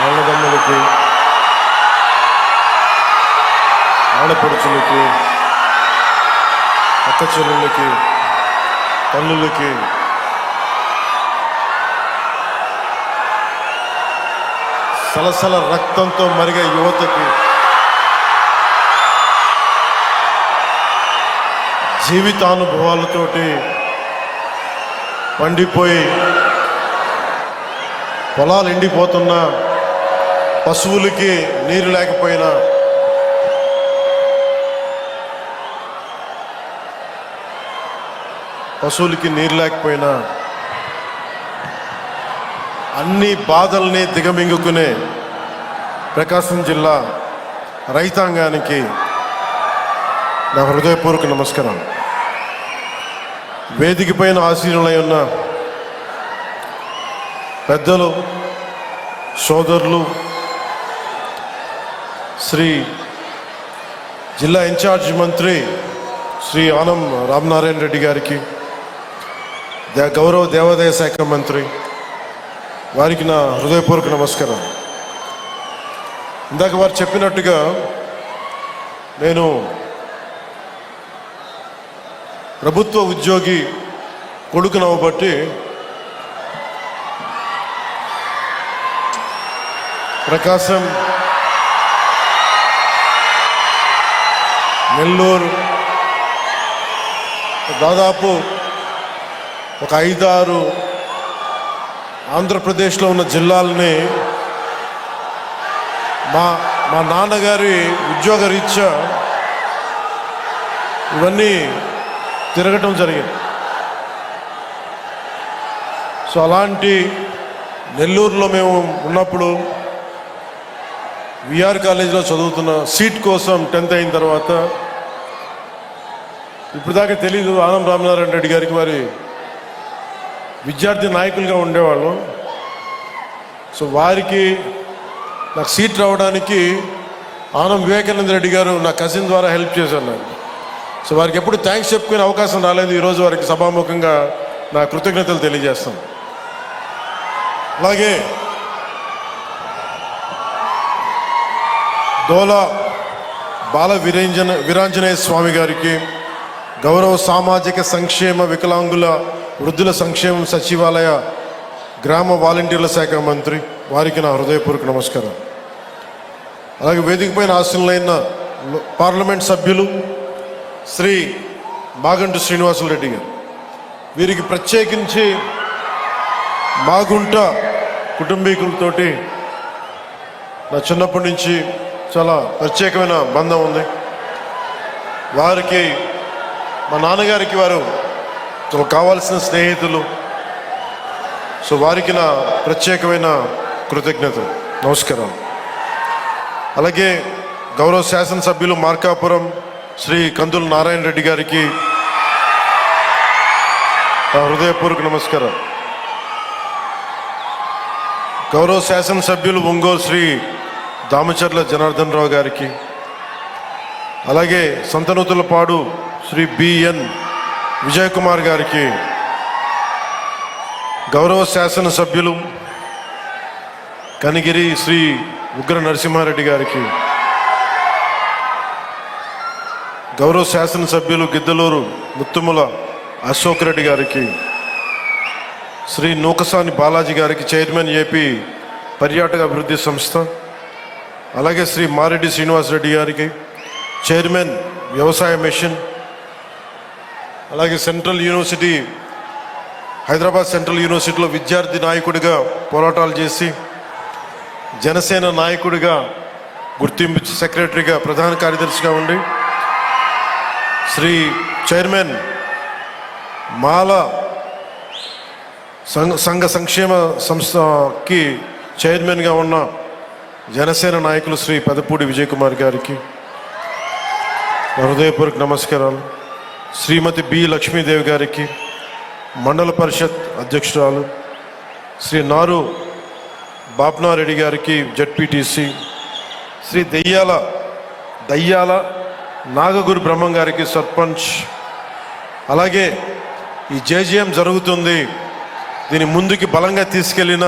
అన్నదమ్ములకి, ఆడపడుచులకి, అక్క చెల్లెళ్ళకి, తల్లులకి, సలసల రక్తంతో మరిగే యువతకి, జీవితానుభవాలతోటి పండిపోయి పొలాలు ఎండిపోతున్న పశువులకి నీరు లేకపోయినా, అన్ని బాధల్ని దిగమింగుకునే ప్రకాశం జిల్లా రైతాంగానికి నా హృదయపూర్వక నమస్కారం. వేదిక పైన ఆశీనులై ఉన్న పెద్దలు, సోదరులు, శ్రీ జిల్లా ఇన్ఛార్జ్ మంత్రి శ్రీ ఆనం రామనారాయణ రెడ్డి గారికి, గౌరవ దేవాదాయ శాఖ మంత్రి వారికి నా హృదయపూర్వక నమస్కారం. ఇందాక వారు చెప్పినట్టుగా నేను ప్రభుత్వ ఉద్యోగి కొడుకునవ్వబట్టి ప్రకాశం, నెల్లూరు దాదాపు ఒక 5-6 ఆంధ్రప్రదేశ్లో ఉన్న జిల్లాలని మా నాన్నగారి ఉద్యోగ రీత్యా ఇవన్నీ తిరగటం జరిగింది. సో అలాంటి నెల్లూరులో మేము ఉన్నప్పుడు విఆర్ కాలేజీలో చదువుతున్న సీట్ కోసం 10th అయిన తర్వాత ఇప్పుడు దాకా తెలీదు, ఆనం రామనారాయణ రెడ్డి గారికి వారి విద్యార్థి నాయకులుగా ఉండేవాళ్ళం. సో వారికి నాకు సీట్ రావడానికి ఆనం వివేకానంద రెడ్డి గారు నా కజిన్ ద్వారా హెల్ప్ చేశారు నాకు. సో వారికి ఎప్పుడు థ్యాంక్స్ చెప్పుకునే అవకాశం రాలేదు. ఈరోజు వారికి సభాముఖంగా నా కృతజ్ఞతలు తెలియజేస్తాను. అలాగే దోలా బాల వీరాంజనేయ స్వామి గారికి, గౌరవ సామాజిక సంక్షేమ వికలాంగుల వృద్ధుల సంక్షేమం సచివాలయ గ్రామ వాలంటీర్ల శాఖ మంత్రి వారికి నా హృదయపూర్వక నమస్కారం. అలాగే వేదిక పైన ఆశీనులైన పార్లమెంట్ సభ్యులు శ్రీ మాగంటి శ్రీనివాసులరెడ్డి గారు, వీరికి ప్రత్యేకించి మాగుంట కుటుంబీకులతోటి నా చిన్నప్పటి నుంచి చాలా ప్రత్యేకమైన బంధం ఉంది. వారికి, మా నాన్నగారికి వారు కావాల్సిన స్నేహితులు. సో వారికి నా ప్రత్యేకమైన కృతజ్ఞతలు, నమస్కారం. అలాగే గౌరవ శాసనసభ్యులు మార్కాపురం శ్రీ కందుల నారాయణ రెడ్డి గారికి నా హృదయపూర్వక నమస్కారం. గౌరవ శాసనసభ్యులు ఒంగోలు శ్రీ దామచర్ల జనార్దన్ రావు గారికి, అలాగే సంతనూతులపాడు శ్రీ బిఎన్ విజయ్ కుమార్ గారికి, గౌరవ శాసనసభ్యులు కనిగిరి శ్రీ ఉగ్ర నరసింహారెడ్డి గారికి, గౌరవ శాసనసభ్యులు గిద్దలూరు ముత్తుముల అశోక్ రెడ్డి గారికి, శ్రీ నూకసాని బాలాజీ గారికి, చైర్మన్ ఏపీ పర్యాటక అభివృద్ధి సంస్థ, అలాగే శ్రీ మారెడ్డి శ్రీనివాసరెడ్డి గారికి, చైర్మన్ వ్యవసాయ మిషన్, అలాగే సెంట్రల్ యూనివర్సిటీ, హైదరాబాద్ సెంట్రల్ యూనివర్సిటీలో విద్యార్థి నాయకుడిగా పోరాటాలు చేసి జనసేన నాయకుడిగా గుర్తింపు, సెక్రటరీగా, ప్రధాన కార్యదర్శిగా ఉండి శ్రీ చైర్మన్ మాల సంఘ సంక్షేమ సంస్థకి చైర్మన్గా ఉన్న జనసేన నాయకులు శ్రీ పెదపూడి విజయ్ కుమార్ గారికి హృదయపూర్వక నమస్కారాలు. శ్రీమతి బి లక్ష్మీదేవి గారికి, మండల పరిషత్ అధ్యక్షురాలు శ్రీ నారు బాప్నారెడ్డి గారికి, జడ్పీటీసీ, శ్రీ దయ్యాల నాగగురు బ్రహ్మం గారికి, సర్పంచ్. అలాగే ఈ జేజేఎం జరుగుతుంది, దీని ముందుకి బలంగా తీసుకెళ్ళిన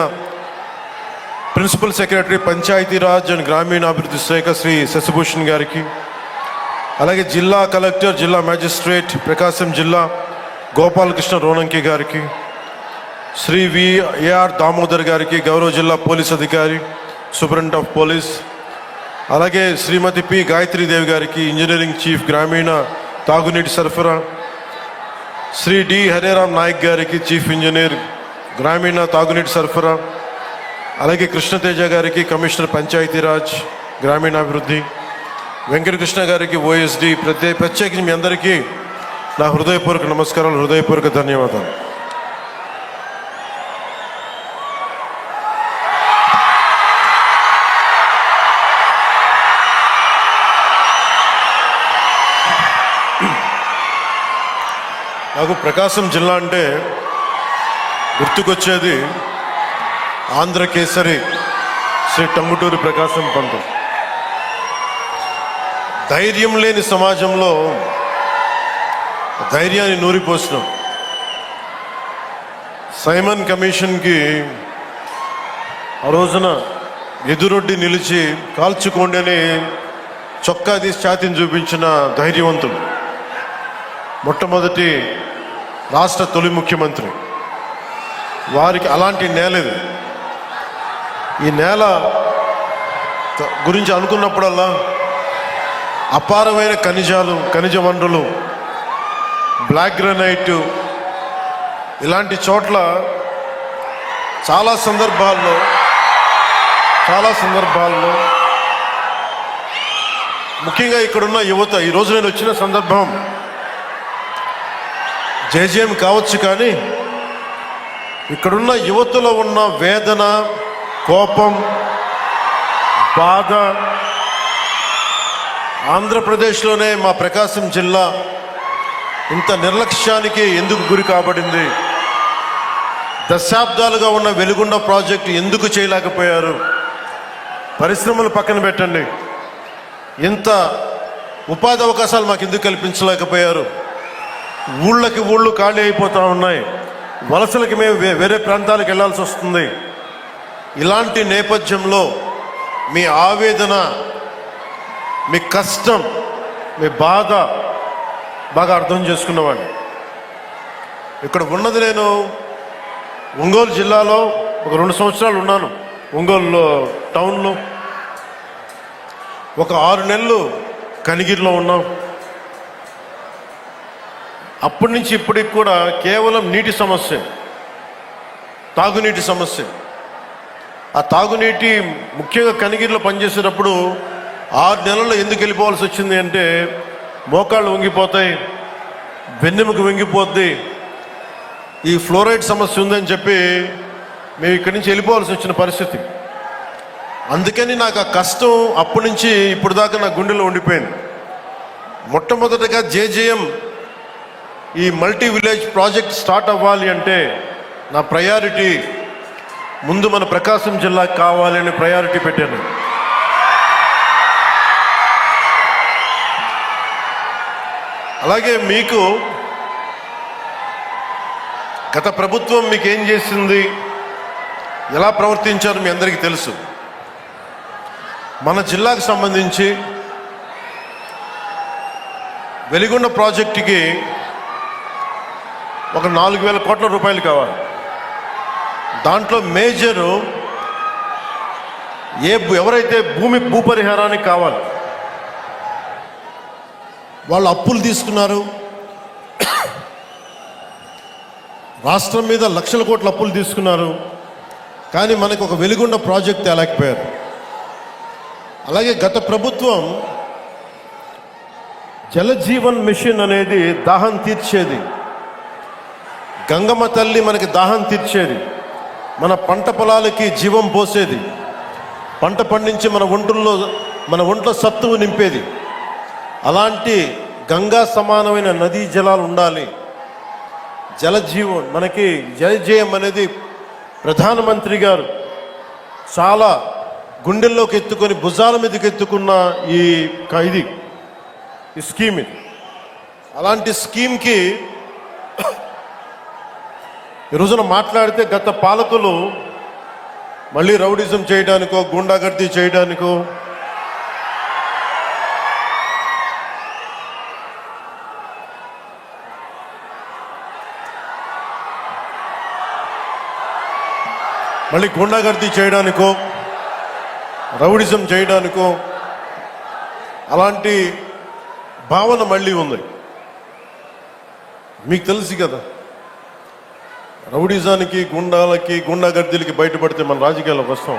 ప్రిన్సిపల్ సెక్రటరీ పంచాయతీరాజ్ అండ్ గ్రామీణాభివృద్ధి శాఖ శ్రీ శశిభూషణ్ గారికి, అలాగే జిల్లా కలెక్టర్, జిల్లా మ్యాజిస్ట్రేట్ ప్రకాశం జిల్లా గోపాలకృష్ణ రోనంకి గారికి, శ్రీ విఏఆర్ దామోదర్ గారికి, గౌరవ జిల్లా పోలీస్ అధికారి సూపరింటెండెంట్ ఆఫ్ పోలీస్, అలాగే శ్రీమతి పి గాయత్రీదేవి గారికి, ఇంజనీరింగ్ చీఫ్ గ్రామీణ తాగునీటి సరఫరా, శ్రీ డి హరేరామ్ నాయక్ గారికి, చీఫ్ ఇంజనీర్ గ్రామీణ తాగునీటి సరఫరా, అలాగే కృష్ణతేజ గారికి, కమిషనర్ పంచాయతీరాజ్ గ్రామీణాభివృద్ధి, వెంకటకృష్ణ గారికి ఓఎస్డి, ప్రత్యేకించి మీ అందరికీ నా హృదయపూర్వక నమస్కారాలు, హృదయపూర్వక ధన్యవాదాలు. నాకు ప్రకాశం జిల్లా అంటే గుర్తుకొచ్చేది ఆంధ్రకేసరి శ్రీ టంగుటూరి ప్రకాశం పంతులు. ధైర్యం లేని సమాజంలో ధైర్యాన్ని నూరిపోసినాం. సైమన్ కమిషన్కి ఆ రోజున ఎదురొడ్డి నిలిచి కాల్చుకోండి అని చొక్కా తీసి ఛాతీని చూపించిన ధైర్యవంతుడు, మొట్టమొదటి రాష్ట్ర తొలి ముఖ్యమంత్రి. వారికి అలాంటి నేల ఇది. ఈ నేల గురించి అనుకున్నప్పుడల్లా అపారమైన ఖనిజ వనరులు, బ్లాక్ గ్రానైట్, ఇలాంటి చోట్ల చాలా సందర్భాల్లో ముఖ్యంగా ఇక్కడున్న యువత, ఈరోజు నేను వచ్చిన సందర్భం జేజేఎం కావచ్చు, కానీ ఇక్కడున్న యువతలో ఉన్న వేదన, కోపం, బాధ, ఆంధ్రప్రదేశ్లోనే మా ప్రకాశం జిల్లా ఇంత నిర్లక్ష్యానికి ఎందుకు గురి కాబడింది, దశాబ్దాలుగా ఉన్న వెలుగొండ ప్రాజెక్టు ఎందుకు చేయలేకపోయారు, పరిశ్రమలు పక్కన పెట్టండి, ఇంత ఉపాధి అవకాశాలు మాకు ఎందుకు కల్పించలేకపోయారు, ఊళ్ళు ఖాళీ అయిపోతూ ఉన్నాయి, వలసలకి మేము వేరే ప్రాంతాలకు వెళ్ళాల్సి వస్తుంది. ఇలాంటి నేపథ్యంలో మీ ఆవేదన, మీ కష్టం, మీ బాధ బాగా అర్థం చేసుకున్నవాడిని. ఇక్కడ ఉన్నది నేను ఒంగోలు జిల్లాలో ఒక 2 సంవత్సరాలు ఉన్నాను. ఒంగోలు టౌన్లో ఒక 6 నెలలు కనిగిరిలో ఉన్నాం. అప్పటి నుంచి ఇప్పటికి కూడా కేవలం నీటి సమస్య, తాగునీటి సమస్య. ఆ తాగునీటి ముఖ్యంగా కనిగిరిలో పనిచేసేటప్పుడు 6 నెలల్లో ఎందుకు వెళ్ళిపోవాల్సి వచ్చింది అంటే, మోకాళ్ళు వంగిపోతాయి, వెన్నెముక వంగిపోద్ది, ఈ ఫ్లోరైడ్ సమస్య ఉందని చెప్పి మేము ఇక్కడి నుంచి వెళ్ళిపోవాల్సి వచ్చిన పరిస్థితి. అందుకని నాకు ఆ కష్టం అప్పటి నుంచి ఇప్పుడు దాకా నా గుండెలో ఉండిపోయింది. మొట్టమొదటిగా జేజేఎం ఈ మల్టీ విలేజ్ ప్రాజెక్ట్ స్టార్ట్ అవ్వాలి అంటే నా ప్రయారిటీ ముందు మన ప్రకాశం జిల్లాకు కావాలి అని ప్రయారిటీ పెట్టాను. అలాగే మీకు గత ప్రభుత్వం మీకు ఏం చేసింది, ఎలా ప్రవర్తించారు మీ అందరికీ తెలుసు. మన జిల్లాకు సంబంధించి వెలిగొండ ప్రాజెక్టుకి ఒక 4,000 కోట్ల రూపాయలు కావాలి. దాంట్లో మేజరు ఎవరైతే భూపరిహారానికి కావాలి, వాళ్ళు అప్పులు తీసుకున్నారు. రాష్ట్రం మీద లక్షల కోట్ల అప్పులు తీసుకున్నారు, కానీ మనకు ఒక వెలిగొండ ప్రాజెక్ట్ తేలేకపోయారు. అలాగే గత ప్రభుత్వం జలజీవన్ మిషన్ అనేది దాహం తీర్చేది, గంగమ్మ తల్లి మనకి దాహం తీర్చేది, మన పంట పొలాలకి జీవం పోసేది, పంట పండించి మన ఒంట్లో సత్తువు నింపేది. అలాంటి గంగా సమానమైన నదీ జలాలు ఉండాలి. జలజీవన్ మనకి జలజేయం అనేది ప్రధానమంత్రి గారు చాలా గుండెల్లోకి ఎత్తుకొని భుజాల మీదకి ఎత్తుకున్న ఈ స్కీమ్ ఇది. అలాంటి స్కీమ్కి ఈ రోజున మాట్లాడితే గత పాలకులు మళ్ళీ రౌడిజం చేయడానికో గుండాగర్దీ చేయడానికో రౌడిజం చేయడానికో అలాంటి భావన మళ్ళీ ఉంది. మీకు తెలుసు కదా, రౌడిజానికి గుండాలకి గుండాగర్దీలకి బయటపడితే మన రాజకీయాలకు వస్తాం.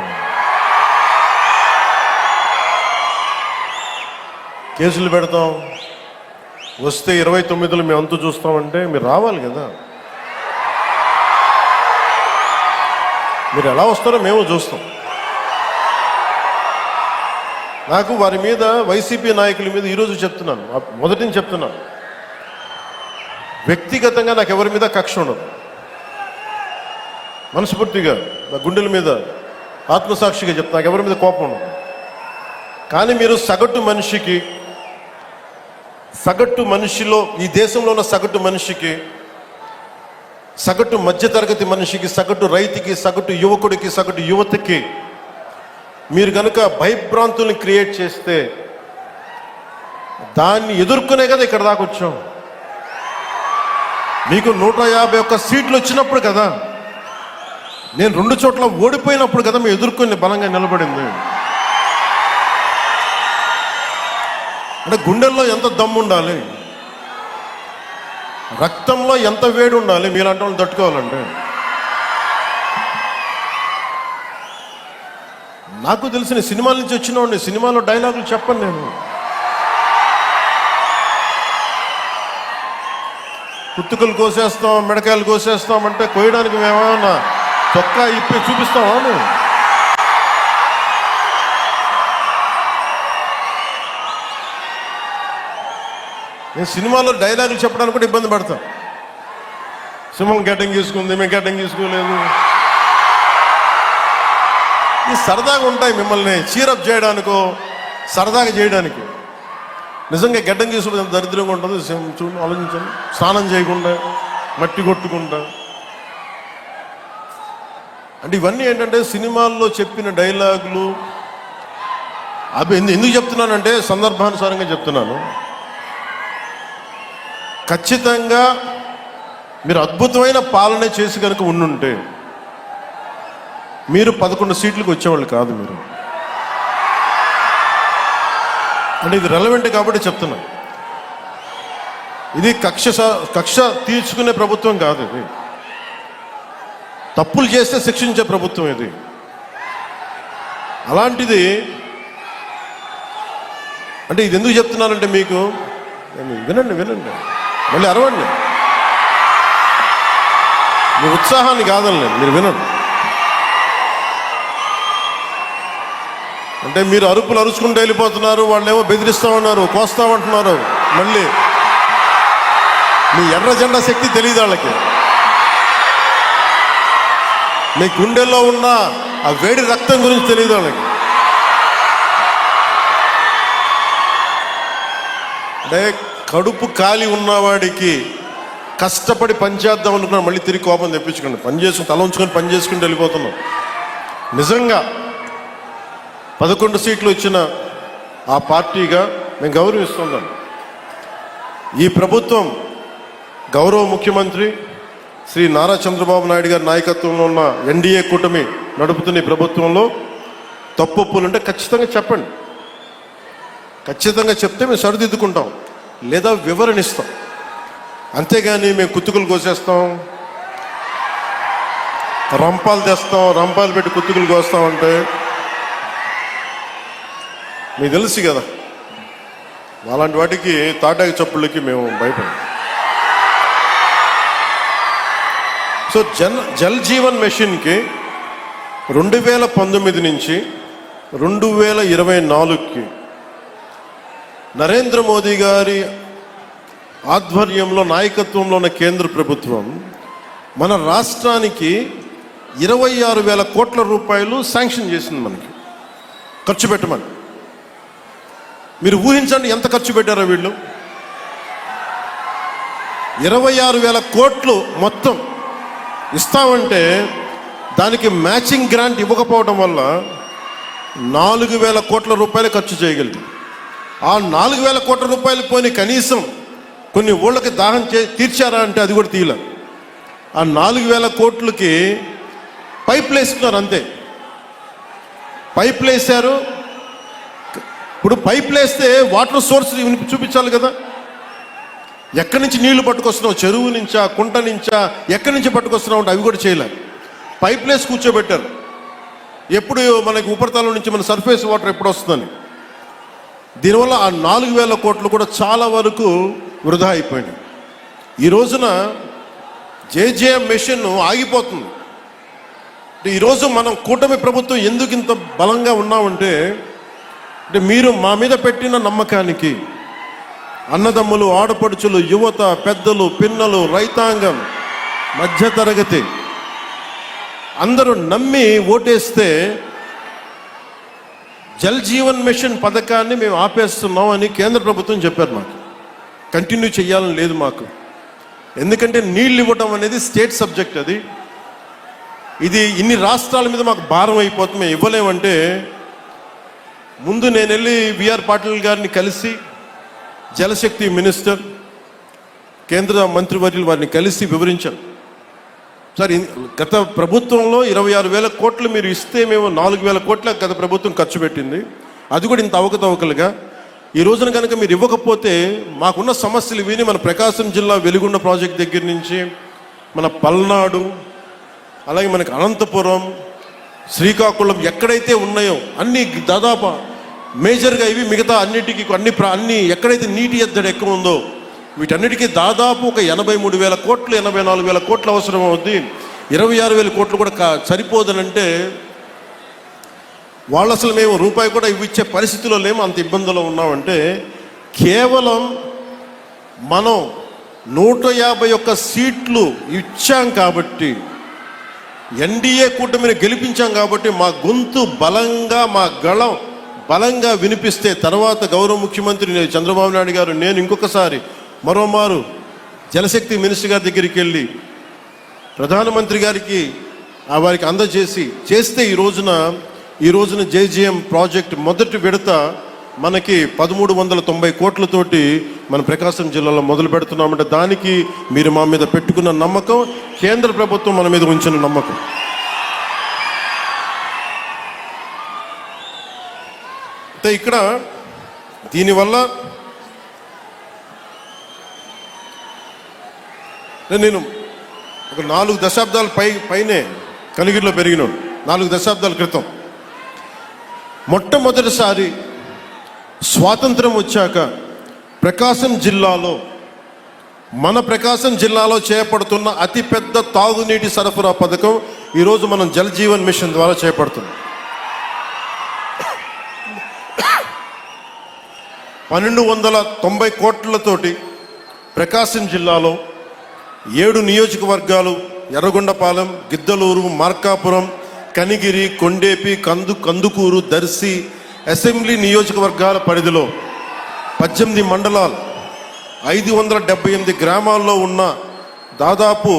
కేసులు పెడతాం, వస్తే 29లో మేము అంతు చూస్తామంటే మీరు రావాలి కదా. మీరు ఎలా వస్తారో మేము చూస్తాం. నాకు వారి మీద, వైసీపీ నాయకుల మీద ఈరోజు చెప్తున్నాను, మొదటి నుంచి చెప్తున్నాను, వ్యక్తిగతంగా నాకు ఎవరి మీద కక్ష ఉండదు. మనస్ఫూర్తిగా నా గుండెల మీద ఆత్మసాక్షిగా చెప్తా, నాకు ఎవరి మీద కోపం ఉండదు. కానీ మీరు సగటు మనిషిలో, ఈ దేశంలో ఉన్న సగటు మనిషికి, సగటు మధ్యతరగతి మనిషికి, సగటు రైతుకి, సగటు యువకుడికి, సగటు యువతకి మీరు కనుక భయభ్రాంతుల్ని క్రియేట్ చేస్తే దాన్ని ఎదుర్కొనే కదా ఇక్కడ దాకా వచ్చాం. మీకు 151 సీట్లు వచ్చినప్పుడు కదా, నేను 2 చోట్ల ఓడిపోయినప్పుడు కదా మేము ఎదుర్కొని బలంగా నిలబడింది. అంటే గుండెల్లో ఎంత దమ్ము ఉండాలి, రక్తంలో ఎంత వేడి ఉండాలి మీలాంటి వాళ్ళు తట్టుకోవాలంటే. నాకు తెలిసిన సినిమాల నుంచి వచ్చిన వాడిని, సినిమాలో డైలాగులు చెప్పను నేను. కుత్తుకలు కోసేస్తాం, మిడకాయలు కోసేస్తాం అంటే కోయడానికి మేమేమన్నా చొక్కా ఇప్పి చూపిస్తామా? నేను సినిమాలో డైలాగులు చెప్పడానికి కూడా ఇబ్బంది పడతాం. సింహం గడ్డం గీసుకుంది, మేము గడ్డం గీసుకోలేదు. ఈ సరదాగా ఉంటాయి మిమ్మల్ని చీరప్ చేయడానికో సరదాగా చేయడానికి. నిజంగా గడ్డం గీసుకుంటే ఎంత దరిద్రంగా ఉంటుంది చూడండి, ఆలోచించండి. స్నానం చేయకుండా, మట్టి కొట్టుకుంటా. అంటే ఇవన్నీ ఏంటంటే సినిమాల్లో చెప్పిన డైలాగులు. అవి ఎందుకు చెప్తున్నానంటే సందర్భానుసారంగా చెప్తున్నాను. ఖచ్చితంగా మీరు అద్భుతమైన పాలన చేసి కనుక ఉండుంటే మీరు 11 సీట్లకు వచ్చేవాళ్ళు కాదు. మీరు అంటే ఇది రెలవెంట్ కాబట్టి చెప్తున్నా. ఇది కక్ష తీర్చుకునే ప్రభుత్వం కాదు. ఇది తప్పులు చేస్తే శిక్షించే ప్రభుత్వం ఇది. అలాంటిది అంటే ఇది ఎందుకు చెప్తున్నానంటే మీకు వినండి మళ్ళీ అరవండి. మీ ఉత్సాహాన్ని కాదండి, మీరు వినండి. అంటే మీరు అరుపులు అరుచుకుంటూ వెళ్ళిపోతున్నారు, వాళ్ళేమో బెదిరిస్తూ ఉన్నారు, కోస్తామంటున్నారు. మళ్ళీ మీ ఎర్ర జెండా శక్తి తెలియదు వాళ్ళకి. మీ గుండెల్లో ఉన్న ఆ వేడి రక్తం గురించి తెలియదు వాళ్ళకి. అంటే కడుపు ఖాళీ ఉన్నవాడికి కష్టపడి పనిచేద్దాం అనుకున్నాను, మళ్ళీ తిరిగి కోపం తెప్పించుకోండి. పని చేసుకుని తల ఉంచుకొని పని చేసుకుంటూ వెళ్ళిపోతున్నాం. నిజంగా 11 సీట్లు వచ్చిన ఆ పార్టీగా నేను గౌరవిస్తున్నాను. ఈ ప్రభుత్వం గౌరవ ముఖ్యమంత్రి శ్రీ నారా చంద్రబాబు నాయుడు గారి నాయకత్వంలో ఉన్న ఎన్డీఏ కూటమి నడుపుతున్న ఈ ప్రభుత్వంలో తప్పులుంటే ఖచ్చితంగా చెప్పండి. ఖచ్చితంగా చెప్తే మేము సరిదిద్దుకుంటాం, లేదా వివరణిస్తాం. అంతేగాని మేము కుత్తుకులు కోసేస్తాం, రంపాలు తెస్తాం, రంపాలు పెట్టి కుత్తుకులు కోస్తామంటే మీకు తెలుసు కదా, అలాంటి వాటికి తాటాకి చప్పుళ్ళకి మేము భయపడాం. సో జల్ జీవన్ మిషన్కి 2019 నుంచి 2024కి నరేంద్ర మోదీ గారి ఆధ్వర్యంలో నాయకత్వంలో ఉన్న కేంద్ర ప్రభుత్వం మన రాష్ట్రానికి 26,000 కోట్ల రూపాయలు శాంక్షన్ చేసింది, మనకి ఖర్చు పెట్టమని. మీరు ఊహించండి ఎంత ఖర్చు పెట్టారో వీళ్ళు. 26,000 కోట్లు మొత్తం ఇస్తామంటే దానికి మ్యాచింగ్ గ్రాంట్ ఇవ్వకపోవడం వల్ల 4,000 కోట్ల రూపాయలు ఖర్చు చేయగలిగింది. ఆ 4,000 కోట్ల రూపాయలు పోయి కనీసం కొన్ని ఊళ్ళకి దాహం తీర్చారా అంటే అది కూడా తీయలే. ఆ 4,000 కోట్లకి పైపులు వేసుకున్నారు అంతే. పైపులు వేసారు. ఇప్పుడు పైపులు వేస్తే వాటర్ సోర్స్ చూపించాలి కదా. ఎక్కడి నుంచి నీళ్లు పట్టుకొస్తున్నావు, చెరువు నుంచా, కుంట నుంచా, ఎక్కడి నుంచి పట్టుకొస్తున్నావు అంటే అవి కూడా చేయలేదు. పైప్ వేసి కూర్చోబెట్టారు. ఎప్పుడు మనకి ఉపరితలం నుంచి మన సర్ఫేస్ వాటర్ ఎప్పుడు వస్తుందని. దీనివల్ల ఆ 4,000 కోట్లు కూడా చాలా వరకు వృధా అయిపోయింది. ఈ రోజున జేజేఎం మెషిన్ ఆగిపోతుంది. ఈరోజు మనం కూటమి ప్రభుత్వం ఎందుకు ఇంత బలంగా ఉన్నామంటే మీరు మా మీద పెట్టిన నమ్మకానికి అన్నదమ్ములు, ఆడపడుచులు, యువత, పెద్దలు, పిన్నలు, రైతాంగం, మధ్యతరగతి అందరూ నమ్మి ఓటేస్తే జల్ జీవన్ మిషన్ పథకాన్ని మేము ఆపేస్తున్నాం అని కేంద్ర ప్రభుత్వం చెప్పారు. మాకు కంటిన్యూ చేయాలని లేదు మాకు. ఎందుకంటే నీళ్ళు ఇవ్వటం అనేది స్టేట్ సబ్జెక్ట్. ఇది ఇన్ని రాష్ట్రాల మీద మాకు భారం అయిపోతుంది, మేము ఇవ్వలేమంటే ముందు నేను వెళ్ళి బిఆర్ పాటిల్ గారిని కలిసి, జలశక్తి మినిస్టర్, కేంద్ర మంత్రివర్యులు వారిని కలిసి వివరించారు. సార్, గత ప్రభుత్వంలో 26,000 కోట్లు మీరు ఇస్తే మేము 4,000 కోట్ల గత ప్రభుత్వం ఖర్చు పెట్టింది. అది కూడా ఇంత అవకతవకలుగా. ఈ రోజున కనుక మీరు ఇవ్వకపోతే మాకున్న సమస్యలు విని మన ప్రకాశం జిల్లా వెలుగొండ ప్రాజెక్ట్ దగ్గర నుంచి మన పల్నాడు, అలాగే మనకి అనంతపురం, శ్రీకాకుళం ఎక్కడైతే ఉన్నాయో అన్ని దాదాపు మేజర్గా ఇవి, మిగతా అన్నిటికీ అన్ని ఎక్కడైతే నీటి ఎద్దడి ఎక్కువ ఉందో వీటన్నిటికీ దాదాపు ఒక 83,000 కోట్లు, 84,000 కోట్లు అవసరం అవుద్ది. 26,000 కోట్లు కూడా సరిపోదనంటే వాళ్ళు అసలు మేము రూపాయి కూడా ఇవ్విచ్చే పరిస్థితిలో లేము, అంత ఇబ్బందులో ఉన్నామంటే కేవలం మనం 151 సీట్లు ఇచ్చాం కాబట్టి, ఎన్డీఏ కూటమిని గెలిపించాం కాబట్టి మా గొంతు బలంగా, మా గళం బలంగా వినిపిస్తే తర్వాత గౌరవ ముఖ్యమంత్రి చంద్రబాబు నాయుడు గారు, నేను ఇంకొకసారి మరోమారు జలశక్తి మినిస్టర్ గారి దగ్గరికి వెళ్ళి ప్రధానమంత్రి గారికి వారికి చేస్తే ఈ రోజున జేజేఎం ప్రాజెక్ట్ మొదటి విడత మనకి 1,390 కోట్లతోటి మన ప్రకాశం జిల్లాలో మొదలు పెడుతున్నామంటే దానికి మీరు మా మీద పెట్టుకున్న నమ్మకం, కేంద్ర ప్రభుత్వం మన మీద ఉంచిన నమ్మకం. ఇక్కడ దీనివల్ల నేను ఒక 4 దశాబ్దాల పైనే కనిగిరిలో పెరిగినాడు. 4 దశాబ్దాల క్రితం మొట్టమొదటిసారి స్వాతంత్రం వచ్చాక మన ప్రకాశం జిల్లాలో చేపడుతున్న అతిపెద్ద తాగునీటి సరఫరా పథకం ఈరోజు మనం జల్ జీవన్ మిషన్ ద్వారా చేపడుతున్నాం. 1,290 కోట్లతోటి ప్రకాశం జిల్లాలో 7 నియోజకవర్గాలు, ఎర్రగొండపాలెం, గిద్దలూరు, మార్కాపురం, కనిగిరి, కొండేపి, కందుకూరు, దర్శి అసెంబ్లీ నియోజకవర్గాల పరిధిలో 18 మండలాలు, 578 గ్రామాల్లో ఉన్న దాదాపు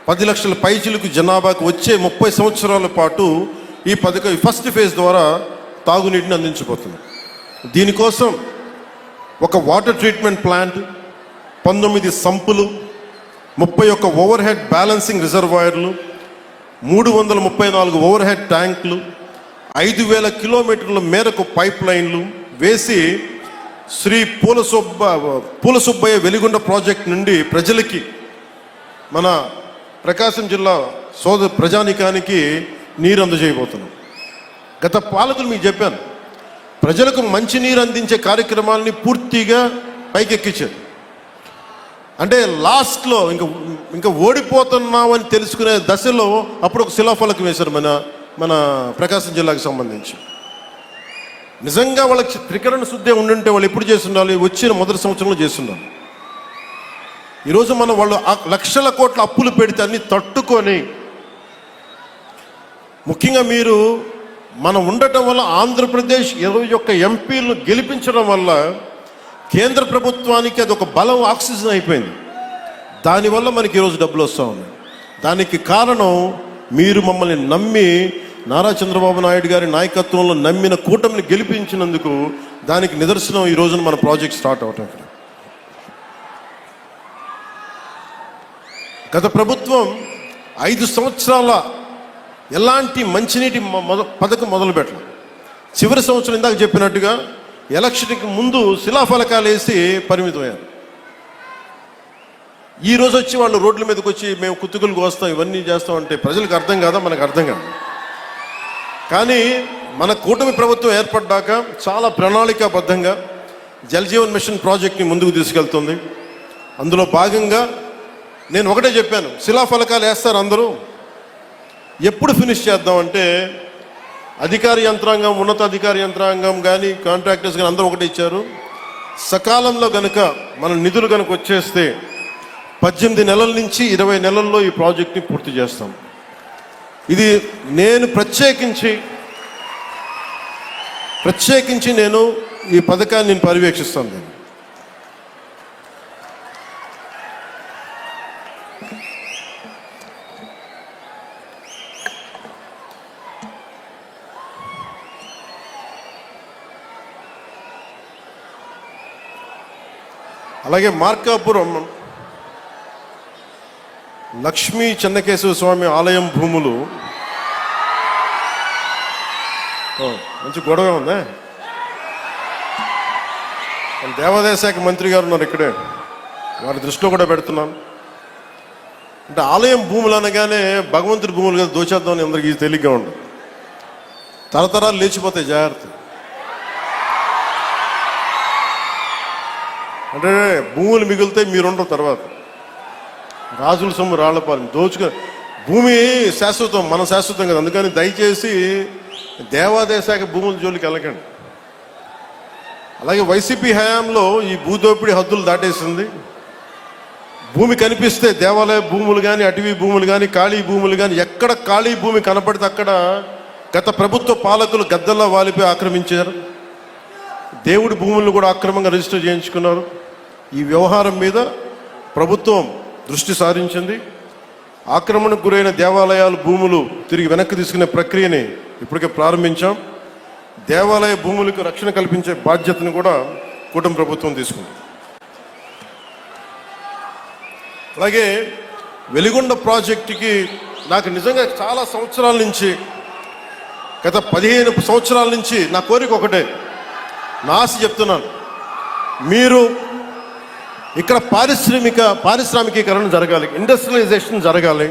10 లక్షల పైచిలకు జనాభాకు వచ్చే 30 సంవత్సరాల పాటు ఈ పథకం ఫస్ట్ ఫేజ్ ద్వారా తాగునీటిని అందించబోతుంది. దీనికోసం ఒక water treatment plant, 19 సంపులు, 31 over head balancing రిజర్వాయర్లు, 334 ఓవర్ హెడ్ ట్యాంకులు, 5,000 కిలోమీటర్ల మేరకు పైప్ లైన్లు వేసి శ్రీ పూలసుబ్బయ్య వెలిగొండ ప్రాజెక్ట్ నుండి ప్రజలకి, మన ప్రకాశం జిల్లా ప్రజానికానికి నీరు అందజేయబోతున్నాం. గత పాలకులు మీకు చెప్పాను, ప్రజలకు మంచినీరు అందించే కార్యక్రమాలని పూర్తిగా పైకెక్కించారు. అంటే లాస్ట్లో ఇంకా ఓడిపోతున్నామని తెలుసుకునే దశలో అప్పుడు ఒక శిలాఫలకం వేశారు మన ప్రకాశం జిల్లాకు సంబంధించి. నిజంగా వాళ్ళకి త్రికరణ శుద్ధి ఉండుంటే వాళ్ళు ఎప్పుడు చేస్తుండాలి? వచ్చిన మొదటి సంవత్సరంలో చేస్తుండాలి. ఈరోజు వాళ్ళు లక్షల కోట్ల అప్పులు పెడితే అన్ని తట్టుకొని, ముఖ్యంగా మీరు మనం ఉండటం వల్ల ఆంధ్రప్రదేశ్ 21 ఎంపీలను గెలిపించడం వల్ల కేంద్ర ప్రభుత్వానికి అది ఒక బలం, ఆక్సిజన్ అయిపోయింది. దానివల్ల మనకి ఈరోజు డబ్బులు వస్తూ ఉన్నాయి. దానికి కారణం మీరు మమ్మల్ని నమ్మి నారా చంద్రబాబు నాయుడు గారి నాయకత్వంలో నమ్మిన కూటమిని గెలిపించినందుకు దానికి నిదర్శనం ఈ రోజున మన ప్రాజెక్ట్ స్టార్ట్ అవటం. గత ప్రభుత్వం 5 సంవత్సరాల ఎలాంటి మంచినీటి పథకం మొదలుపెట్టలేదు. చివరి సంవత్సరం ఇందాక చెప్పినట్టుగా ఎలక్షన్కి ముందు శిలాఫలకాలు వేసి పరిమితమయ్యారు. ఈరోజు వచ్చి వాళ్ళు రోడ్ల మీదకి వచ్చి మేము కుతుకులు కోస్తాం ఇవన్నీ చేస్తాం అంటే ప్రజలకు అర్థం కాదా? మనకు అర్థం కాదు. కానీ మన కూటమి ప్రభుత్వం ఏర్పడ్డాక చాలా ప్రణాళికాబద్ధంగా జలజీవన్ మిషన్ ప్రాజెక్ట్ని ముందుకు తీసుకెళ్తుంది. అందులో భాగంగా నేను ఒకటే చెప్పాను, శిలాఫలకాలు వేస్తారు అందరూ, ఎప్పుడు ఫినిష్ చేద్దామంటే అధికార యంత్రాంగం, ఉన్నతాధికార యంత్రాంగం కానీ కాంట్రాక్టర్స్ కానీ అందరూ ఒకటే ఇచ్చారు, సకాలంలో కనుక మన నిధులు కనుక వచ్చేస్తే 18 నెలల నుంచి 20 నెలల్లో ఈ ప్రాజెక్ట్ని పూర్తి చేస్తాం. ఇది నేను ప్రత్యేకించి నేను ఈ పథకాన్ని నేను పర్యవేక్షిస్తాను. నేను అలాగే మార్కాపురం లక్ష్మీ చెన్నకేశవ స్వామి ఆలయం భూములు మంచి గొడవ ఉందా? దేవాదాయ శాఖ మంత్రి గారు ఉన్నారు ఇక్కడే, వారి దృష్టిలో కూడా పెడుతున్నాను. అంటే ఆలయం భూములు అనగానే భగవంతుడి భూములు కదా దోచేద్దామని అందరికీ తేలిగ్గా ఉండదు. తరతరాలు లేచిపోతాయి, జాగ్రత్త. అంటే భూములు మిగిలితే మీరుండరు, తర్వాత రాజుల సొమ్ము రాళ్లపాలెం భూమి శాశ్వతం, మన శాశ్వతం కదా. అందుకని దయచేసి దేవాదాయ శాఖ భూముల జోలికి వెళ్ళకండి. అలాగే వైసీపీ హయాంలో ఈ భూదోపిడీ హద్దులు దాటేసింది. భూమి కనిపిస్తే దేవాలయ భూములు కానీ, అటవీ భూములు కానీ, ఖాళీ భూములు కానీ, ఎక్కడ ఖాళీ భూమి కనపడితే అక్కడ గత ప్రభుత్వ పాలకులు గద్దల్లా వాలిపోయి ఆక్రమించారు. దేవుడి భూములను కూడా అక్రమంగా రిజిస్టర్ చేయించుకున్నారు. ఈ వ్యవహారం మీద ప్రభుత్వం దృష్టి సారించింది. ఆక్రమణకు గురైన దేవాలయాలు భూములు తిరిగి వెనక్కి తీసుకునే ప్రక్రియని ఇప్పటికే ప్రారంభించాం. దేవాలయ భూములకు రక్షణ కల్పించే బాధ్యతను కూడా కూటమి ప్రభుత్వం తీసుకుంది. అలాగే వెలిగొండ ప్రాజెక్టుకి నాకు నిజంగా చాలా సంవత్సరాల నుంచి, గత 15 సంవత్సరాల నుంచి నా కోరిక ఒకటే, నా ఆశ చెప్తున్నాను. మీరు ఇక్కడ పారిశ్రామికీకరణ జరగాలి, ఇండస్ట్రియలైజేషన్ జరగాలి.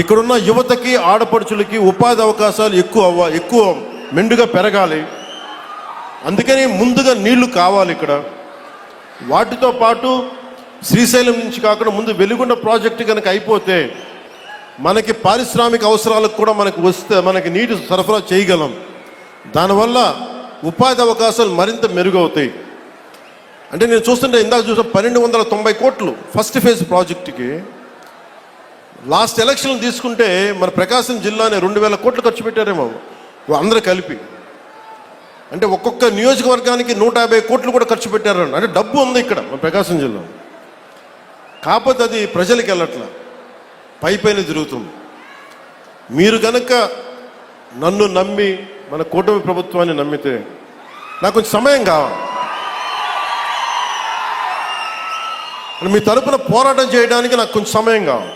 ఇక్కడున్న యువతకి, ఆడపడుచులకి ఉపాధి అవకాశాలు ఎక్కువ మెండుగా పెరగాలి. అందుకని ముందుగా నీళ్లు కావాలి ఇక్కడ. వాటితో పాటు శ్రీశైలం నుంచి కాకుండా ముందు వెలిగొండ ప్రాజెక్టు కనుక అయిపోతే మనకి పారిశ్రామిక అవసరాలకు కూడా మనకు వస్తే మనకి నీటి సరఫరా చేయగలం. దానివల్ల ఉపాధి అవకాశాలు మరింత మెరుగవుతాయి. అంటే నేను చూస్తుంటే ఇందాక చూసిన 1290 కోట్లు ఫస్ట్ ఫేజ్ ప్రాజెక్టుకి. లాస్ట్ ఎలక్షన్లు తీసుకుంటే మన ప్రకాశం జిల్లానే 2000 కోట్లు ఖర్చు పెట్టారేమో అందరూ కలిపి. అంటే ఒక్కొక్క నియోజకవర్గానికి 150 కోట్లు కూడా ఖర్చు పెట్టారండి. అంటే డబ్బు ఉంది ఇక్కడ మన ప్రకాశం జిల్లా, కాకపోతే అది ప్రజలకు వెళ్ళట్లా, పైపైన తిరుగుతుంది. మీరు కనుక నన్ను నమ్మి మన కూటమి ప్రభుత్వాన్ని నమ్మితే నాకు కొంచెం సమయం కావాలి. మీ తరపున పోరాటం చేయడానికి నాకు కొంచెం సమయం కావాలి.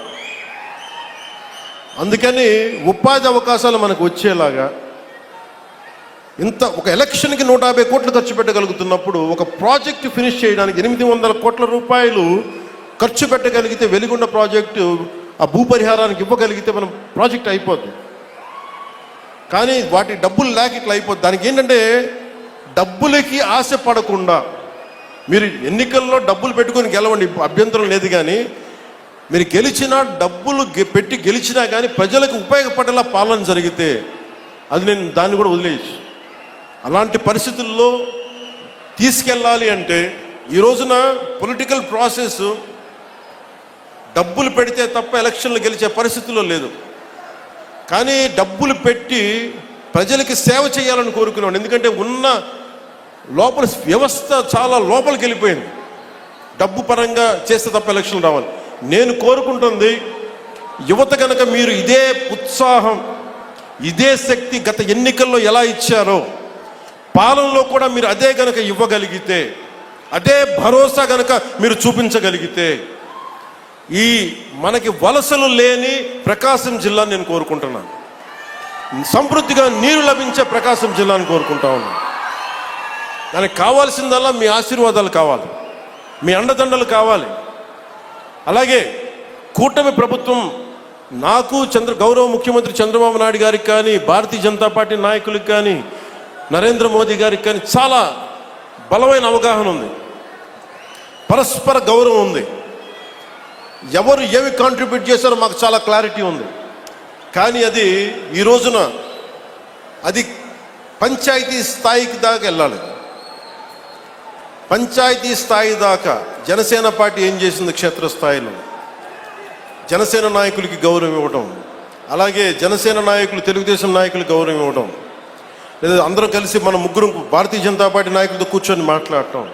అందుకని ఉపాధి అవకాశాలు మనకు వచ్చేలాగా ఒక ఎలక్షన్కి 150 కోట్లు ఖర్చు పెట్టగలుగుతున్నప్పుడు ఒక ప్రాజెక్టు ఫినిష్ చేయడానికి 800 కోట్ల రూపాయలు ఖర్చు పెట్టగలిగితే వెలిగొండ ప్రాజెక్టు ఆ భూపరిహారానికి ఇవ్వగలిగితే మనం ప్రాజెక్ట్ అయిపోద్ది. కానీ వాటి డబ్బులు లేక ఇట్లా అయిపోద్ది. దానికి ఏంటంటే డబ్బులకి ఆశ పడకుండా, మీరు ఎన్నికల్లో డబ్బులు పెట్టుకొని గెలవండి, అభ్యంతరం లేదు. కానీ మీరు గెలిచినా, డబ్బులు పెట్టి గెలిచినా కానీ ప్రజలకు ఉపయోగపడేలా పాలన జరిగితే అది నేను దాన్ని కూడా వదిలేయచ్చు. అలాంటి పరిస్థితుల్లో తీసుకెళ్ళాలి అంటే ఈ రోజున పొలిటికల్ ప్రాసెస్ డబ్బులు పెడితే తప్ప ఎలక్షన్లు గెలిచే పరిస్థితుల్లో లేదు. కానీ డబ్బులు పెట్టి ప్రజలకి సేవ చేయాలని కోరుకున్నాను. ఎందుకంటే ఉన్న లోపల వ్యవస్థ చాలా లోపలికి వెళ్ళిపోయింది. డబ్బు పరంగా చేస్తే తప్ప ఎలక్షన్లు రావాలి. నేను కోరుకుంటుంది యువత కనుక మీరు ఇదే ఉత్సాహం, ఇదే శక్తి గత ఎన్నికల్లో ఎలా ఇచ్చారో పాలనలో కూడా మీరు అదే గనక ఇవ్వగలిగితే, అదే భరోసా గనక మీరు చూపించగలిగితే, ఈ మనకి వలసలు లేని ప్రకాశం జిల్లా నేను కోరుకుంటున్నాను. సమృద్ధిగా నీరు లభించే ప్రకాశం జిల్లాని కోరుకుంటా ఉన్నాను. దానికి కావాల్సిందల్లా మీ ఆశీర్వాదాలు కావాలి, మీ అండదండలు కావాలి. అలాగే కూటమి ప్రభుత్వం నాకు గౌరవ ముఖ్యమంత్రి చంద్రబాబు నాయుడు గారికి కానీ, భారతీయ జనతా పార్టీ నాయకులకు కానీ, నరేంద్ర మోదీ గారికి కానీ చాలా బలమైన అవగాహన ఉంది, పరస్పర గౌరవం ఉంది. ఎవరు ఏమి కాంట్రిబ్యూట్ చేశారో మాకు చాలా క్లారిటీ ఉంది. కానీ అది ఈ రోజున అది పంచాయతీ స్థాయికి దాకా వెళ్ళాలి. పంచాయతీ స్థాయి దాకా జనసేన పార్టీ ఏం చేసింది, క్షేత్రస్థాయిలో జనసేన నాయకులకి గౌరవం ఇవ్వడం, అలాగే జనసేన నాయకులు తెలుగుదేశం నాయకులకు గౌరవం ఇవ్వడం, లేదా అందరం కలిసి మన ముగ్గురు భారతీయ జనతా పార్టీ నాయకులతో కూర్చొని మాట్లాడటం.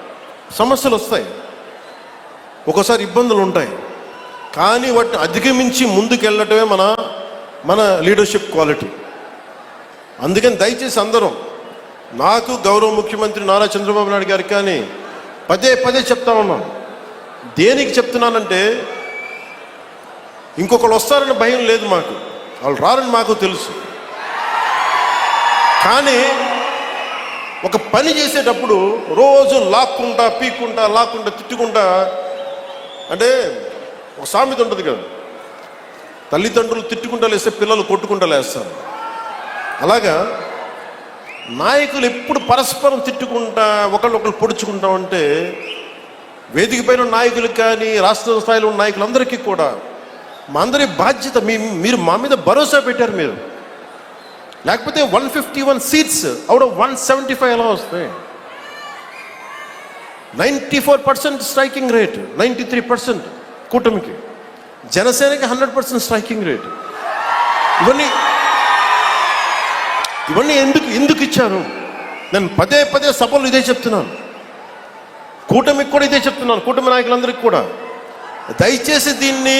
సమస్యలు వస్తాయి, ఒక్కోసారి ఇబ్బందులు ఉంటాయి, కానీ వాటిని అధిగమించి ముందుకెళ్ళటమే మన లీడర్షిప్ క్వాలిటీ. అందుకని దయచేసి అందరం, నాకు గౌరవ ముఖ్యమంత్రి నారా చంద్రబాబు నాయుడు గారికి కానీ పదే పదే చెప్తా ఉన్నాను. దేనికి చెప్తున్నానంటే, ఇంకొకళ్ళు వస్తారని భయం లేదు మాకు, వాళ్ళు రారని మాకు తెలుసు. కానీ ఒక పని చేసేటప్పుడు రోజు లాక్కుంటా, పీక్కుంటా, లాక్కుంటా, తిట్టుకుంటా, అంటే ఒక సామెత ఉంటుంది కదా, తల్లిదండ్రులు తిట్టుకుంటా లేస్తే పిల్లలు కొట్టుకుంటా లేస్తారు. అలాగా నాయకులు ఎప్పుడు పరస్పరం తిట్టుకుంటా, ఒకళ్ళు పొడుచుకుంటా ఉంటే వేదిక పైన నాయకులకు కానీ, రాష్ట్ర స్థాయిలో ఉన్న నాయకులందరికీ కూడా మా అందరి బాధ్యత, మీరు మా మీద భరోసా పెట్టారు. మీరు లేకపోతే 151 సీట్స్ అవుట్ ఆఫ్ 175 ఎలా వస్తాయి? 94% స్ట్రైకింగ్ రేట్, 93% కూటమికి, జనసేనకి 100% స్ట్రైకింగ్ రేట్. ఇవన్నీ ఎందుకు ఇచ్చారు? నేను పదే పదే సభలు ఇదే చెప్తున్నాను, కూటమికి కూడా ఇదే చెప్తున్నాను, కూటమి నాయకులందరికీ కూడా. దయచేసి దీన్ని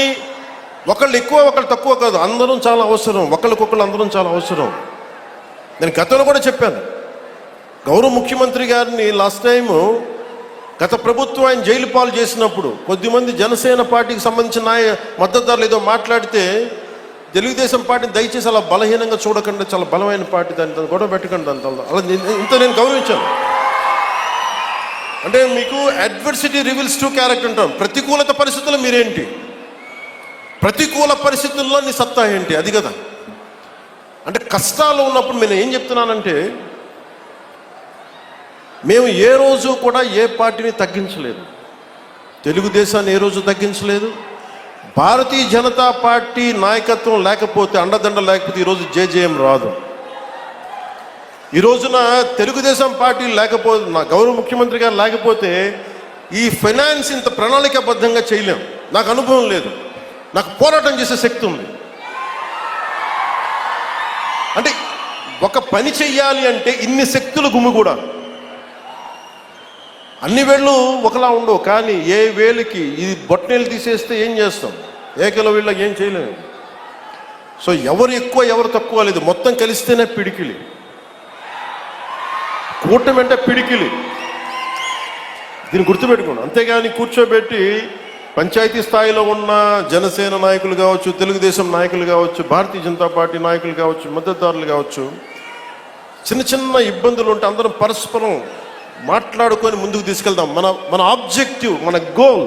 ఒకళ్ళు ఎక్కువ ఒకళ్ళు తక్కువ కాదు, అందరం చాలా అవసరం, ఒకళ్ళకొకళ్ళు అందరం చాలా అవసరం. నేను గతంలో కూడా చెప్పాను, గౌరవ ముఖ్యమంత్రి గారిని లాస్ట్ టైము గత ప్రభుత్వం ఆయన జైలు పాలు చేసినప్పుడు కొద్దిమంది జనసేన పార్టీకి సంబంధించిన మద్దతుదారులు ఏదో మాట్లాడితే, తెలుగుదేశం పార్టీని దయచేసి అలా బలహీనంగా చూడకుండా, చాలా బలమైన పార్టీ, దాన్ని గొడవ పెట్టకండి, అలా ఇంత నేను గౌరవించాను. అంటే మీకు అడ్వర్సిటీ రివీల్స్ ట్రూ క్యారెక్టర్ అంటాం. ప్రతికూలత పరిస్థితుల్లో మీరేంటి, ప్రతికూల పరిస్థితుల్లో నీ సత్తా ఏంటి, అది కదా. అంటే కష్టాలు ఉన్నప్పుడు నేను ఏం చెప్తున్నానంటే, మేము ఏ రోజు కూడా ఏ పార్టీని తగ్గించలేదు, తెలుగుదేశాన్ని ఏ రోజు తగ్గించలేదు. భారతీయ జనతా పార్టీ నాయకత్వం లేకపోతే, అండదండ లేకపోతే ఈరోజు జేజేఎం రాదు. ఈ రోజున తెలుగుదేశం పార్టీ లేకపోతే, నా గౌరవ ముఖ్యమంత్రి గారు లేకపోతే ఈ ఫైనాన్స్ ఇంత ప్రణాళికాబద్ధంగా చేయలేం. నాకు అనుభవం లేదు, నాకు పోరాటం చేసే శక్తి ఉంది. అంటే ఒక పని చెయ్యాలి అంటే ఇన్ని శక్తులు గుమిగూడా, అన్ని వేళ్ళు ఒకలా ఉండవు. కానీ ఏ వేలికి ఇది బొట్టనేలు తీసేస్తే ఏం చేస్తాం, ఏకల వీళ్ళకి ఏం చేయలేము. సో ఎవరు ఎక్కువ ఎవరు తక్కువ లేదు, మొత్తం కలిస్తేనే పిడికిలి. కూటమి అంటే పిడికిలి, దీన్ని గుర్తుపెట్టుకోండి. అంతేగాని కూర్చోబెట్టి పంచాయతీ స్థాయిలో ఉన్న జనసేన నాయకులు కావచ్చు, తెలుగుదేశం నాయకులు కావచ్చు, భారతీయ జనతా పార్టీ నాయకులు కావచ్చు, మద్దతుదారులు కావచ్చు, చిన్న చిన్న ఇబ్బందులు ఉంటే అందరం పరస్పరం మాట్లాడుకొని ముందుకు తీసుకెళ్దాం. మన ఆబ్జెక్టివ్, మన గోల్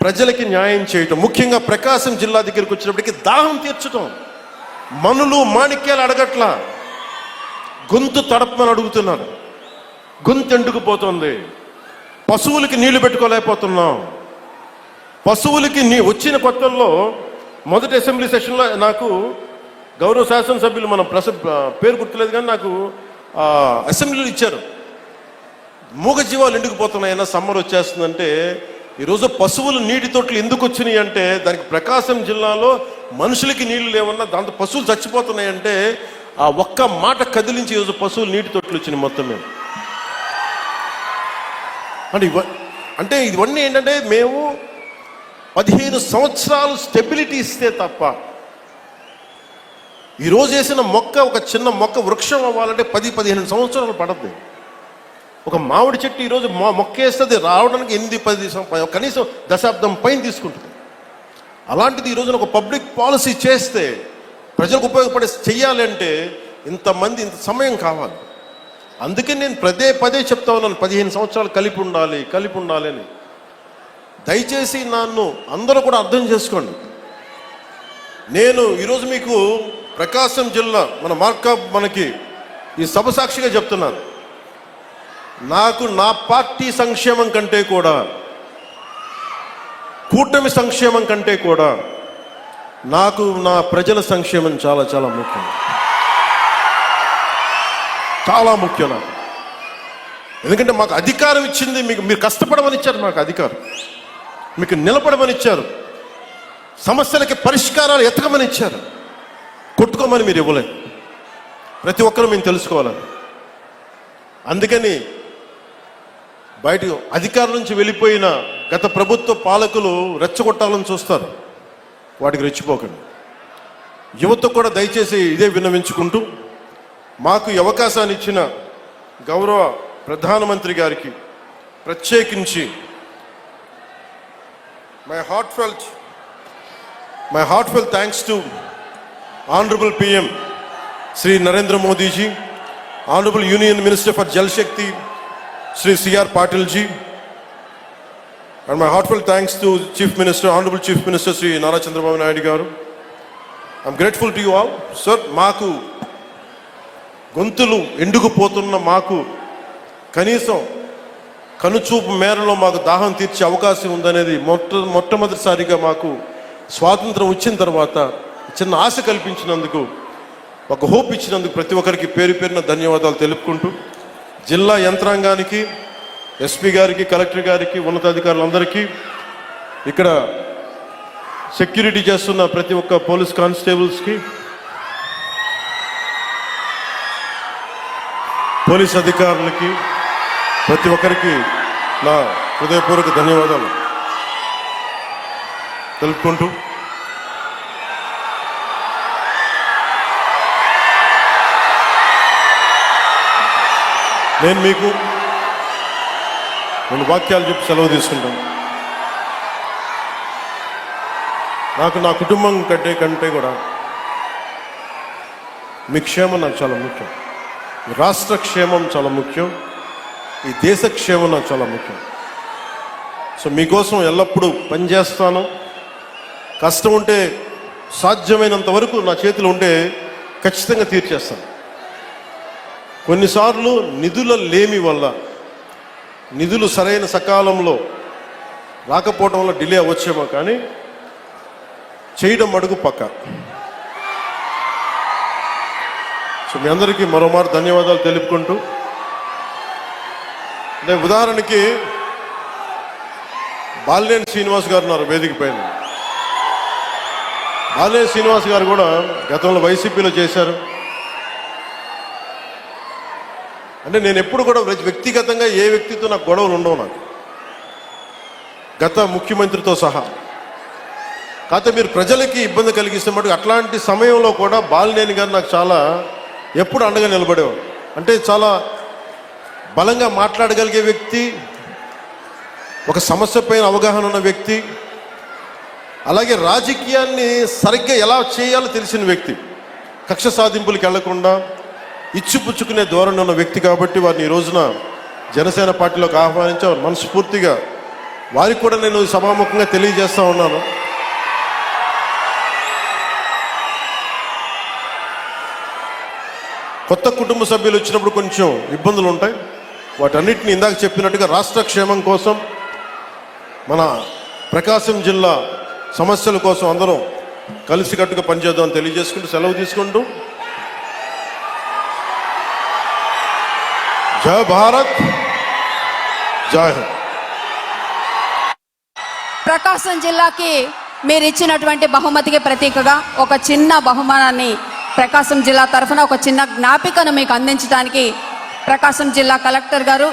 ప్రజలకి న్యాయం చేయటం. ముఖ్యంగా ప్రకాశం జిల్లా దగ్గరికి వచ్చినప్పటికీ దాహం తీర్చడం. మనులు మాణిక్యాలు అడగట్లా, గొంతు తడపమని అడుగుతున్నారు. గొంతు ఎండుకుపోతుంది, పశువులకి నీళ్లు పెట్టుకోలేకపోతున్నాం. పశువులకి వచ్చిన కొత్తల్లో మొదటి అసెంబ్లీ సెషన్లో నాకు గౌరవ శాసనసభ్యులు, మన పేరు గుర్తులేదు కానీ నాకు అసెంబ్లీలో ఇచ్చారు, మూగజీవాలు ఎండుకుపోతున్నాయన్నా, సమ్మర్ వచ్చేస్తుందంటే. ఈరోజు పశువులు నీటి తొట్లు ఎందుకు వచ్చినాయి అంటే, దానికి ప్రకాశం జిల్లాలో మనుషులకి నీళ్లు లేవన్నా దాంతో పశువులు చచ్చిపోతున్నాయంటే, ఆ ఒక్క మాట కదిలించి ఈరోజు పశువులు నీటి తొట్లు వచ్చినాయి మొత్తం మేము. అంటే ఇవన్నీ ఏంటంటే, మేము 15 సంవత్సరాలు స్టెబిలిటీ ఇస్తే తప్ప, ఈరోజు వేసిన మొక్క, ఒక చిన్న మొక్క వృక్షం అవ్వాలంటే 10-15 సంవత్సరాలు పడద్దు. ఒక మామిడి చెట్టు ఈరోజు మొక్క వేస్తుంది రావడానికి 8-10 కనీసం దశాబ్దం పైన తీసుకుంటుంది. అలాంటిది ఈరోజున ఒక పబ్లిక్ పాలసీ చేస్తే, ప్రజలకు ఉపయోగపడే చెయ్యాలి అంటే ఇంతమంది, ఇంత సమయం కావాలి. అందుకే నేను పదే చెప్తా ఉన్నాను, 15 సంవత్సరాలు కలిపి ఉండాలి అని. దయచేసి నన్ను అందరూ కూడా అర్థం చేసుకోండి. నేను ఈరోజు మీకు ప్రకాశం జిల్లా మనకి ఈ సభ సాక్షిగా చెప్తున్నాను, నాకు నా పార్టీ సంక్షేమం కంటే కూడా, కూటమి సంక్షేమం కంటే కూడా నాకు నా ప్రజల సంక్షేమం చాలా చాలా ముఖ్యం. చాలా ముఖ్యం నాకు. ఎందుకంటే మాకు అధికారం ఇచ్చింది, మీరు కష్టపడమని ఇచ్చారు, మాకు అధికారం, మీకు నిలబడమని ఇచ్చారు, సమస్యలకి పరిష్కారాలు ఎతకమని ఇచ్చారు, కొట్టుకోమని మీరు ఇవ్వలేదు. ప్రతి ఒక్కరూ మేము తెలుసుకోవాలని. అందుకని బయటకు అధికారం నుంచి వెళ్ళిపోయిన గత ప్రభుత్వ పాలకులు రెచ్చగొట్టాలని చూస్తారు, వాటికి రెచ్చిపోకండి. యువత కూడా దయచేసి ఇదే విన్నవించుకుంటూ, మాకు ఈ అవకాశాన్ని ఇచ్చిన గౌరవ ప్రధానమంత్రి గారికి ప్రత్యేకించి my heartfelt thanks to Honorable PM Sri Narendra Modi ji, Honorable Union Minister for Jal Shakti Sri C.R. Patil ji, and my heartfelt thanks to Honorable Chief Minister Sri Nara Chandrababu Naidu garu. I'm grateful to you all. Sir, మాకు గొంతులు ఎండుకుపోతున్న మాకు కనీసం కనుచూపు మేరలో మాకు దాహం తీర్చే అవకాశం ఉందనేది మొట్టమొదటిసారిగా మాకు స్వాతంత్రం వచ్చిన తర్వాత చిన్న ఆశ కల్పించినందుకు, ఒక హోప్ ఇచ్చినందుకు ప్రతి ఒక్కరికి పేరు పేరున ధన్యవాదాలు తెలుపుకుంటూ, జిల్లా యంత్రాంగానికి, ఎస్పీ గారికి, కలెక్టర్ గారికి, ఉన్నతాధికారులందరికీ, ఇక్కడ సెక్యూరిటీ చేస్తున్న ప్రతి ఒక్క పోలీస్ కానిస్టేబుల్స్కి, పోలీస్ అధికారులకి, ప్రతి ఒక్కరికి నా హృదయపూర్వక ధన్యవాదాలు తెలుపుకుంటూ, నేను మీకు 2 వాక్యాలు చెప్పి సెలవు తీసుకుంటాను. నాకు నా కుటుంబం కంటే కూడా మీ క్షేమం నాకు చాలా ముఖ్యం. రాష్ట్ర క్షేమం చాలా ముఖ్యం. ఈ దేశ క్షేమం నాకు చాలా ముఖ్యం. సో మీకోసం ఎల్లప్పుడూ పనిచేస్తాను. కష్టం ఉంటే సాధ్యమైనంత వరకు నా చేతిలో ఉంటే ఖచ్చితంగా తీర్చేస్తాను. కొన్నిసార్లు నిధుల లేమి వల్ల, నిధులు సరైన సకాలంలో రాకపోవడం వల్ల డిలే అవ్వచ్చేమో, కానీ చేయడం అడుగు పక్క. సో మీ అందరికీ మరోమారు ధన్యవాదాలు తెలుపుకుంటూ, అంటే ఉదాహరణకి బాలినేని శ్రీనివాస్ గారు ఉన్నారు వేదిక పైన. బాలినేని శ్రీనివాస్ గారు కూడా గతంలో వైసీపీలో చేశారు. అంటే నేను ఎప్పుడు కూడా వ్యక్తిగతంగా ఏ వ్యక్తితో నాకు గొడవలు ఉండవు, నాకు గత ముఖ్యమంత్రితో సహా. కాకపోతే మీరు ప్రజలకి ఇబ్బంది కలిగిస్తే మటుకు అట్లాంటి సమయంలో కూడా బాలినేని గారు నాకు చాలా ఎప్పుడు అండగా నిలబడేవారు. అంటే చాలా బలంగా మాట్లాడగలిగే వ్యక్తి, ఒక సమస్య పైన అవగాహన ఉన్న వ్యక్తి, అలాగే రాజకీయాన్ని సరిగ్గా ఎలా చేయాలో తెలిసిన వ్యక్తి, కక్ష సాధింపులకు వెళ్లకుండా ఇచ్చిపుచ్చుకునే ధోరణి ఉన్న వ్యక్తి. కాబట్టి వారిని ఈ రోజున జనసేన పార్టీలోకి ఆహ్వానించి మనస్ఫూర్తిగా వారికి కూడా నేను సభాముఖంగా తెలియజేస్తూ ఉన్నాను. కొత్త కుటుంబ సభ్యులు వచ్చినప్పుడు కొంచెం ఇబ్బందులు ఉంటాయి. వాటన్నిటిని ఇందాక చెప్పినట్టుగా రాష్ట్ర క్షేమం కోసం, మన ప్రకాశం జిల్లా సమస్యల కోసం అందరం కలిసికట్టుగా పనిచేద్దామని తెలియజేసుకుంటూ సెలవు తీసుకుంటూ, జై భారత్, జై హింద్. ప్రకాశం జిల్లాకి మీరు ఇచ్చినటువంటి బహుమతికి ప్రతీకగా ఒక చిన్న బహుమానాన్ని ప్రకాశం జిల్లా తరఫున ఒక చిన్న జ్ఞాపికను మీకు అందించడానికి ప్రకాశం జిల్లా కలెక్టర్ గారు,